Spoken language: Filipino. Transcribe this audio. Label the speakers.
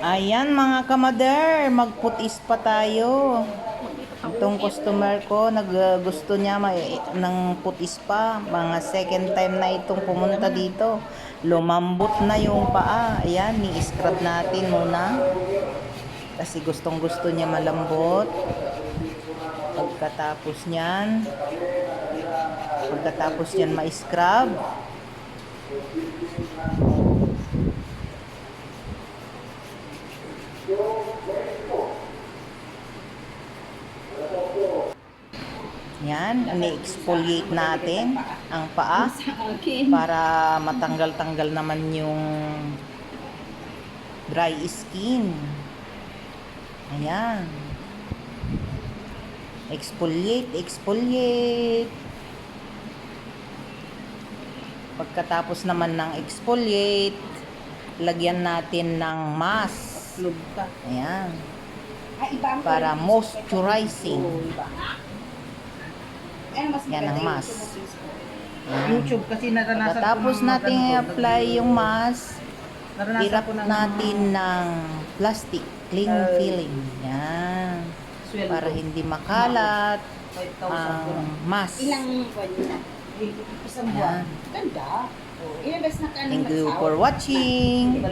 Speaker 1: Ayan mga kamader, magputis pa tayo. Itong customer ko, gusto niya ng putis pa. Mga second time na itong pumunta dito. Lumambot na yung paa. Ayan, ni-scrub natin muna. Kasi gustong gusto niya malambot. Pagkatapos niyan ma-scrub. Yan, ini-exfoliate natin ang paa para matanggal-tanggal naman yung dry skin. Ayan. Exfoliate. Pagkatapos naman ng exfoliate, lagyan natin ng mask. Ayan. Para moisturizing. Yan ang mask.
Speaker 2: YouTube kasi naranasan
Speaker 1: Tapos natin i-apply yung mask. Hirap natin ng plastic cling film. Yan. Para hindi makalat ang mask.
Speaker 3: Ilang buwan na? Isang buwan. Ganda. Ilang beses na ka
Speaker 1: Thank you for watching.